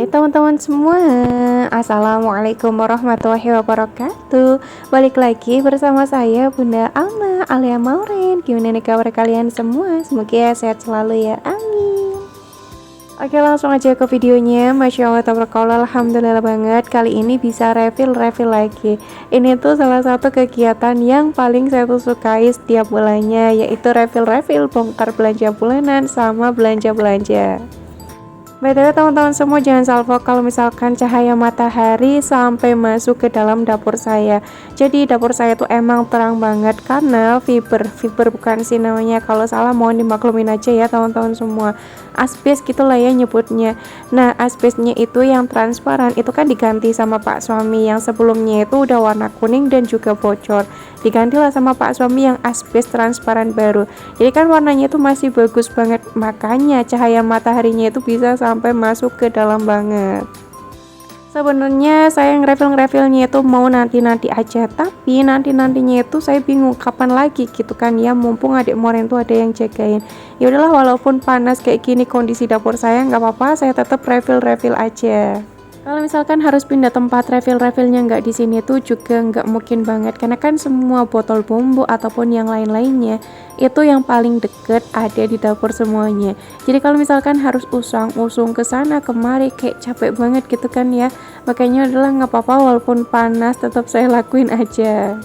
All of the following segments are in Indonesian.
Hai teman-teman semua, Assalamualaikum warahmatullahi wabarakatuh. Balik lagi bersama saya Bunda Alma alias Maureen. Gimana nih kabar kalian semua? Semoga sehat selalu ya, amin. Oke, langsung aja ke videonya. Masya Allah, tabarakallah, alhamdulillah banget. Kali ini bisa refill lagi. Ini tuh salah satu kegiatan yang paling saya tuh sukai setiap bulannya, yaitu refill bongkar belanja bulanan sama belanja. BTW teman-teman semua, jangan salvo kalau misalkan cahaya matahari sampai masuk ke dalam dapur saya. Jadi dapur saya tuh emang terang banget karena fiber bukan sih namanya, kalau salah mohon dimaklumin aja ya teman-teman semua. Asbes gitulah ya nyebutnya. Nah, asbesnya itu yang transparan itu kan diganti sama Pak suami, yang sebelumnya itu udah warna kuning dan juga bocor. Digantilah sama Pak suami yang asbes transparan baru. Jadi kan warnanya itu masih bagus banget, makanya cahaya mataharinya itu bisa sampai masuk ke dalam banget. Sebenarnya saya nge-refill-refillnya itu mau nanti aja, tapi nantinya itu saya bingung kapan lagi gitu kan ya, mumpung adik Moren tuh ada yang jagain. Ya udahlah, walaupun panas kayak gini kondisi dapur saya, nggak apa-apa, saya tetap refill aja. Kalau misalkan harus pindah tempat refillnya nggak di sini tuh juga nggak mungkin banget, karena kan semua botol bumbu ataupun yang lain-lainnya itu yang paling deket ada di dapur semuanya. Jadi kalau misalkan harus usung ke sana kemari kayak capek banget gitu kan ya, makanya adalah nggak apa-apa walaupun panas tetap saya lakuin aja.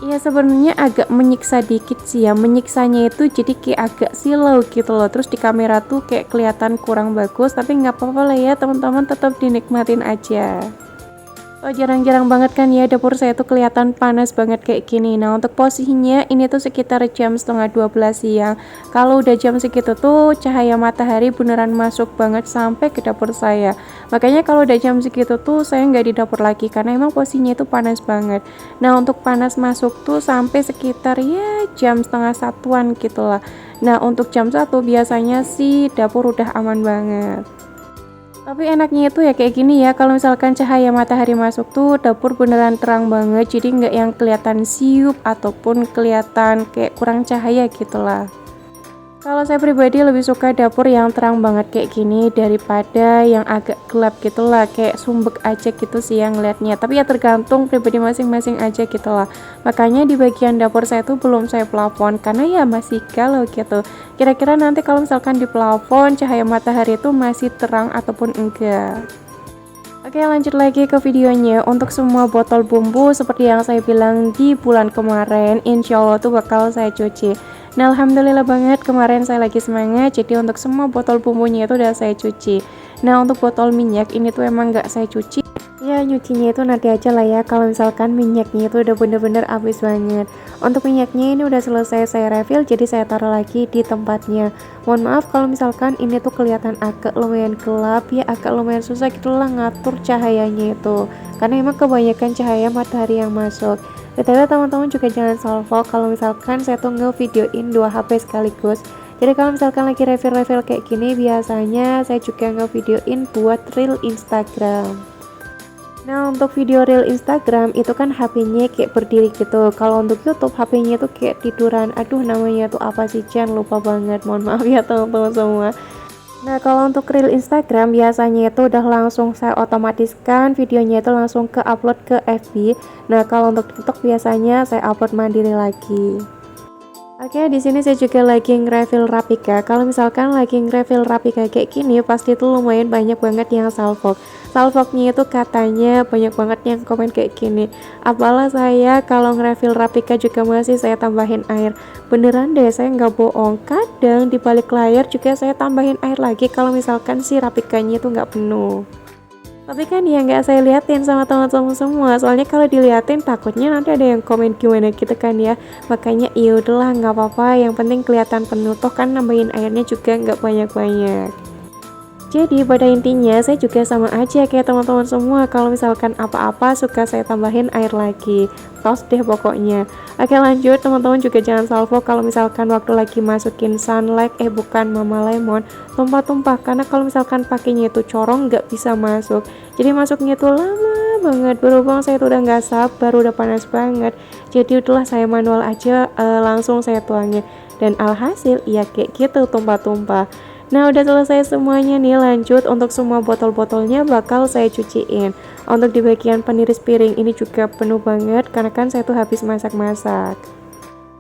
Iya, sebenarnya agak menyiksa dikit sih ya, menyiksanya itu jadi kayak agak silau gitu loh, terus di kamera tuh kayak kelihatan kurang bagus, tapi nggak apa-apa lah ya teman-teman, tetap dinikmatin aja. Oh, jarang-jarang banget kan ya dapur saya tuh kelihatan panas banget kayak gini. Nah, untuk posisinya ini tuh sekitar jam setengah 12 siang. Kalau udah jam segitu tuh cahaya matahari beneran masuk banget sampai ke dapur saya. Makanya kalau udah jam segitu tuh saya nggak di dapur lagi karena emang posisinya itu panas banget. Nah, untuk panas masuk tuh sampai sekitar ya jam setengah satuan gitulah. Nah, untuk jam 1 biasanya sih dapur udah aman banget. Tapi enaknya itu ya kayak gini ya, kalau misalkan cahaya matahari masuk tuh dapur beneran terang banget, jadi nggak yang kelihatan siup ataupun kelihatan kayak kurang cahaya gitulah. Kalau saya pribadi lebih suka dapur yang terang banget kayak gini daripada yang agak gelap gitulah, kayak sumbek aja gitu sih yang ngeliatnya. Tapi ya tergantung pribadi masing-masing aja gitulah. Makanya di bagian dapur saya tuh belum saya plafon karena ya masih galau gitu. Kira-kira nanti kalau misalkan di plafon cahaya matahari itu masih terang ataupun enggak. Oke, lanjut lagi ke videonya. Untuk semua botol bumbu seperti yang saya bilang di bulan kemarin, insya Allah tuh bakal saya cuci. Nah, alhamdulillah banget kemarin saya lagi semangat, jadi untuk semua botol bumbunya itu udah saya cuci. Nah, untuk botol minyak ini tuh emang nggak saya cuci. Ya, nyucinya itu nanti aja lah ya, kalau misalkan minyaknya itu udah bener-bener habis banget. Untuk minyaknya ini udah selesai saya refill, jadi saya taruh lagi di tempatnya. Mohon maaf kalau misalkan ini tuh kelihatan agak lumayan gelap ya, agak lumayan susah gitulah ngatur cahayanya itu, karena emang kebanyakan cahaya matahari yang masuk. BTW teman-teman juga jangan salvo kalau misalkan saya tuh nge-videoin 2 HP sekaligus. Jadi kalau misalkan lagi refill kayak gini, biasanya saya juga nge-videoin buat reel Instagram. Nah, untuk video reel Instagram itu kan HP-nya kayak berdiri gitu. Kalau untuk YouTube HP-nya tuh kayak tiduran. Aduh, namanya tuh apa sih, Jan, lupa banget. Mohon maaf ya teman-teman semua. Nah, kalau untuk reel Instagram biasanya itu udah langsung saya otomatiskan videonya itu langsung ke upload ke FB. Nah, kalau untuk TikTok biasanya saya upload mandiri lagi. Oke, di sini saya juga lagi nge-refill Rapika. Kalau misalkan lagi nge-refill Rapika kayak gini, pasti tuh lumayan banyak banget yang salvok. Salvoknya itu katanya banyak banget yang komen kayak gini. Apalah saya kalau nge-refill Rapika juga masih saya tambahin air. Beneran deh, saya nggak bohong. Kadang di balik layar juga saya tambahin air lagi kalau misalkan si Rapikanya itu nggak penuh. Tapi kan ya nggak saya liatin sama teman-teman semua, soalnya kalau diliatin takutnya nanti ada yang komen gimana gitu kan ya. Makanya ya udahlah, nggak apa-apa, yang penting kelihatan penuh, toh kan nambahin airnya juga nggak banyak-banyak. Jadi pada intinya saya juga sama aja kayak teman-teman semua, kalau misalkan apa-apa suka saya tambahin air lagi, tos deh pokoknya. Oke, lanjut, teman-teman juga jangan salvo kalau misalkan waktu lagi masukin sunlight bukan Mama Lemon tumpah-tumpah, karena kalau misalkan pakainya itu corong nggak bisa masuk, jadi masuknya tuh lama banget. Berhubung saya tuh udah nggak sabar, udah panas banget, jadi udahlah saya manual aja, langsung saya tuangin, dan alhasil ya kayak gitu tumpah-tumpah. Nah udah selesai semuanya nih, lanjut untuk semua botol-botolnya bakal saya cuciin. Untuk di bagian peniris piring ini juga penuh banget karena kan saya tuh habis masak-masak.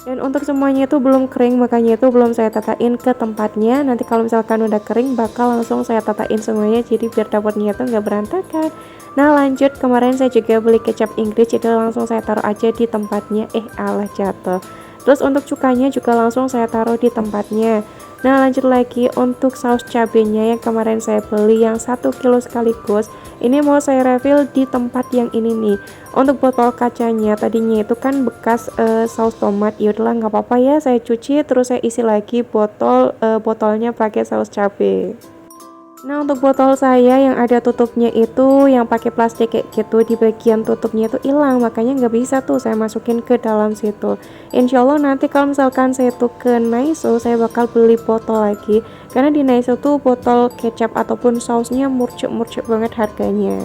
Dan untuk semuanya itu belum kering, makanya itu belum saya tatain ke tempatnya. Nanti kalau misalkan udah kering bakal langsung saya tatain semuanya, jadi biar dapurnya itu nggak berantakan. Nah lanjut, kemarin saya juga beli kecap Inggris, jadi langsung saya taruh aja di tempatnya. Alah jatuh. Terus untuk cukanya juga langsung saya taruh di tempatnya. Nah lanjut lagi untuk saus cabenya yang kemarin saya beli yang 1 kilo sekaligus. Ini mau saya refill di tempat yang ini nih. Untuk botol kacanya tadinya itu kan bekas saus tomat. Ya udahlah nggak apa-apa ya, saya cuci terus saya isi lagi botolnya pakai saus cabe. Nah untuk botol saya yang ada tutupnya itu yang pakai plastik kayak gitu, di bagian tutupnya itu hilang, makanya nggak bisa tuh saya masukin ke dalam situ. Insya Allah nanti kalau misalkan saya tuh ke Naiso, saya bakal beli botol lagi, karena di Naiso tuh botol kecap ataupun sausnya murcuk-murcuk banget harganya.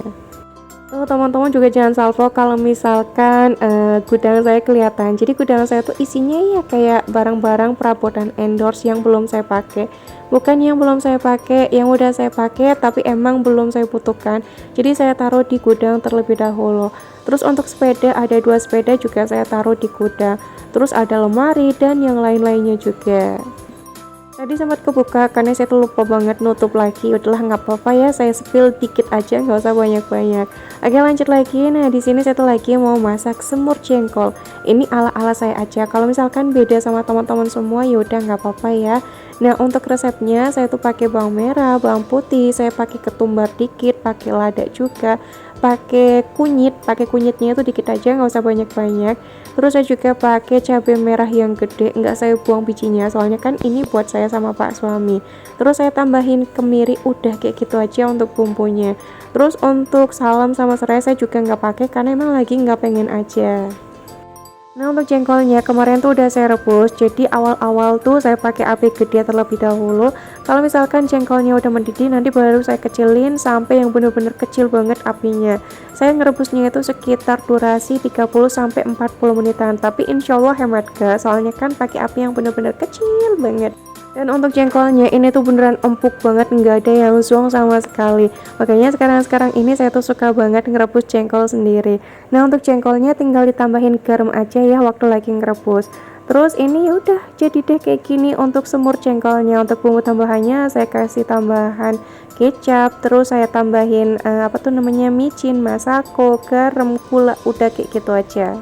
Tuh teman-teman juga jangan salvo kalau misalkan gudang saya kelihatan. Jadi gudang saya tuh isinya ya kayak barang-barang perabotan endorse yang belum saya pakai. Bukan yang belum saya pakai, yang udah saya pakai tapi emang belum saya butuhkan. Jadi saya taruh di gudang terlebih dahulu. Terus untuk sepeda, ada 2 sepeda juga saya taruh di gudang. Terus ada lemari dan yang lain-lainnya juga. Tadi sempat kebuka karena saya tuh lupa banget nutup lagi. Udahlah nggak apa-apa ya, saya spill dikit aja, nggak usah banyak-banyak. Oke lanjut lagi. Nah di sini saya tuh lagi mau masak semur jengkol. Ini ala-ala saya aja. Kalau misalkan beda sama teman-teman semua ya udah nggak apa-apa ya. Nah untuk resepnya saya tuh pakai bawang merah, bawang putih, saya pakai ketumbar dikit, pakai lada juga, pakai kunyit. Pakai kunyitnya itu dikit aja, nggak usah banyak-banyak. Terus saya juga pakai cabai merah yang gede, nggak saya buang bijinya, soalnya kan ini buat saya sama Pak suami. Terus saya tambahin kemiri, udah kayak gitu aja untuk bumbunya. Terus untuk salam sama serai saya juga nggak pakai karena emang lagi nggak pengen aja. Nah untuk jengkolnya kemarin tuh udah saya rebus, jadi awal-awal tuh saya pakai api gede terlebih dahulu. Kalau misalkan jengkolnya udah mendidih nanti baru saya kecilin sampai yang bener-bener kecil banget apinya. Saya ngerebusnya itu sekitar durasi 30-40 menitan, tapi insya Allah hemat gas, soalnya kan pakai api yang bener-bener kecil banget. Dan untuk jengkolnya ini tuh beneran empuk banget, nggak ada yang zong sama sekali. Makanya sekarang ini saya tuh suka banget ngerebus jengkol sendiri. Nah untuk jengkolnya tinggal ditambahin garam aja ya waktu lagi ngerebus. Terus ini udah jadi deh kayak gini untuk semur jengkolnya. Untuk bumbu tambahannya saya kasih tambahan kecap, terus saya tambahin micin, masako, garam, gula, udah kayak gitu aja.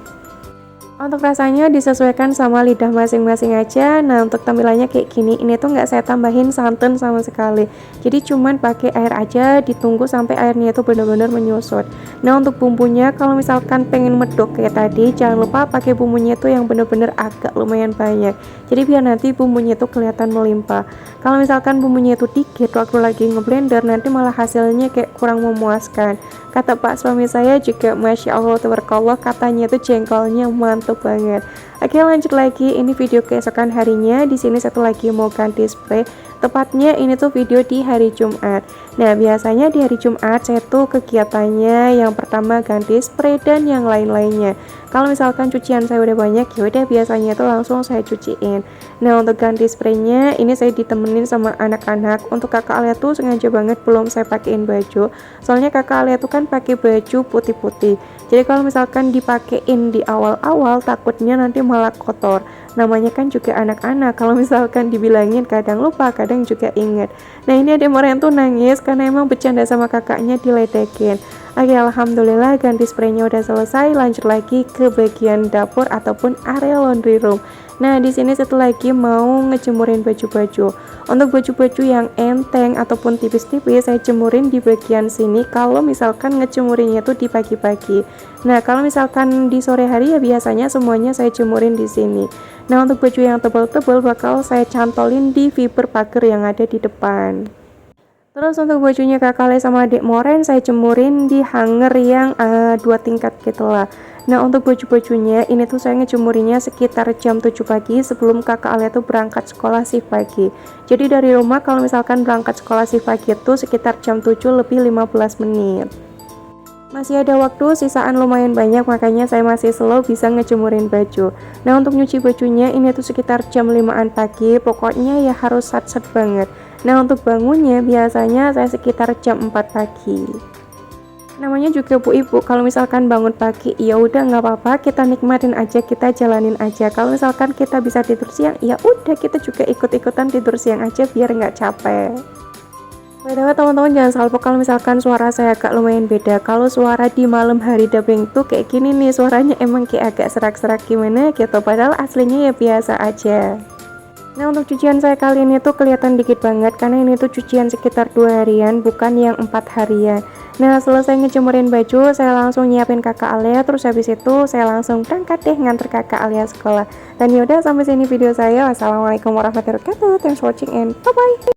Untuk rasanya disesuaikan sama lidah masing-masing aja. Nah untuk tampilannya kayak gini, ini tuh nggak saya tambahin santan sama sekali, jadi cuman pakai air aja, ditunggu sampai airnya itu benar-benar menyusut. Nah untuk bumbunya kalau misalkan pengen medok kayak tadi, jangan lupa pakai bumbunya tuh yang benar-benar agak lumayan banyak, jadi biar nanti bumbunya tuh kelihatan melimpah. Kalau misalkan bumbunya itu dikit waktu lagi ngeblender, nanti malah hasilnya kayak kurang memuaskan. Kata Pak suami saya juga, Masya Allah tabarakallah, katanya tuh jengkolnya mantap banget. Oke lanjut lagi, ini video keesokan harinya. Di sini satu lagi mau ganti spray, tepatnya ini tuh video di hari Jumat. Nah biasanya di hari Jumat saya tuh kegiatannya yang pertama ganti spray dan yang lain-lainnya. Kalau misalkan cucian saya udah banyak, ya udah biasanya tuh langsung saya cuciin. Nah untuk ganti spraynya ini saya ditemenin sama anak-anak. Untuk kakak Alia tuh sengaja banget belum saya pakein baju, soalnya kakak Alia tuh kan pakai baju putih-putih. Jadi kalau misalkan dipakein di awal-awal takutnya nanti malah kotor. Namanya kan juga anak-anak, kalau misalkan dibilangin kadang lupa, kadang juga inget. Nah ini ada orang tuh nangis karena emang bercanda sama kakaknya diledekin. Oke alhamdulillah ganti spraynya udah selesai. Lanjut lagi ke bagian dapur ataupun area laundry room. Nah di sini satu lagi mau ngejemurin baju-baju. Untuk baju-baju yang enteng ataupun tipis-tipis saya jemurin di bagian sini. Kalau misalkan ngejemurinnya tuh di pagi-pagi. Nah kalau misalkan di sore hari ya biasanya semuanya saya jemurin di sini. Nah untuk baju yang tebal-tebal bakal saya cantolin di fiber pagar yang ada di depan. Terus untuk bajunya kakak Le sama adik Moren saya jemurin di hanger yang 2 tingkat gitu lah. Nah untuk baju-bajunya ini tuh saya ngejemurinnya sekitar jam 7 pagi sebelum kakak Ale tuh berangkat sekolah shift pagi. Jadi dari rumah kalau misalkan berangkat sekolah shift pagi itu sekitar jam 7 lebih 15 menit. Masih ada waktu sisaan lumayan banyak, makanya saya masih slow bisa ngejemurin baju. Nah untuk nyuci bajunya ini tuh sekitar jam 5an pagi, pokoknya ya harus sat-sat banget. Nah, untuk bangunnya biasanya saya sekitar jam 4 pagi. Namanya juga Bu Ibu, kalau misalkan bangun pagi ya udah nggak apa-apa, kita nikmatin aja, kita jalanin aja. Kalau misalkan kita bisa tidur siang, ya udah kita juga ikut-ikutan tidur siang aja biar nggak capek. By the way teman-teman, jangan salvo kalau misalkan suara saya agak lumayan beda. Kalau suara di malam hari dubbing tuh kayak gini nih, suaranya emang kayak agak serak-serak gimana gitu, padahal aslinya ya biasa aja. Nah, untuk cucian saya kali ini tuh kelihatan dikit banget karena ini tuh cucian sekitar 2 harian, bukan yang 4 harian. Nah, selesai ngejemurin baju, saya langsung nyiapin kakak Alia, terus habis itu saya langsung berangkat deh nganter kakak Alia sekolah. Dan yaudah, sampai sini video saya. Wassalamualaikum warahmatullahi wabarakatuh. Thanks for watching and bye bye.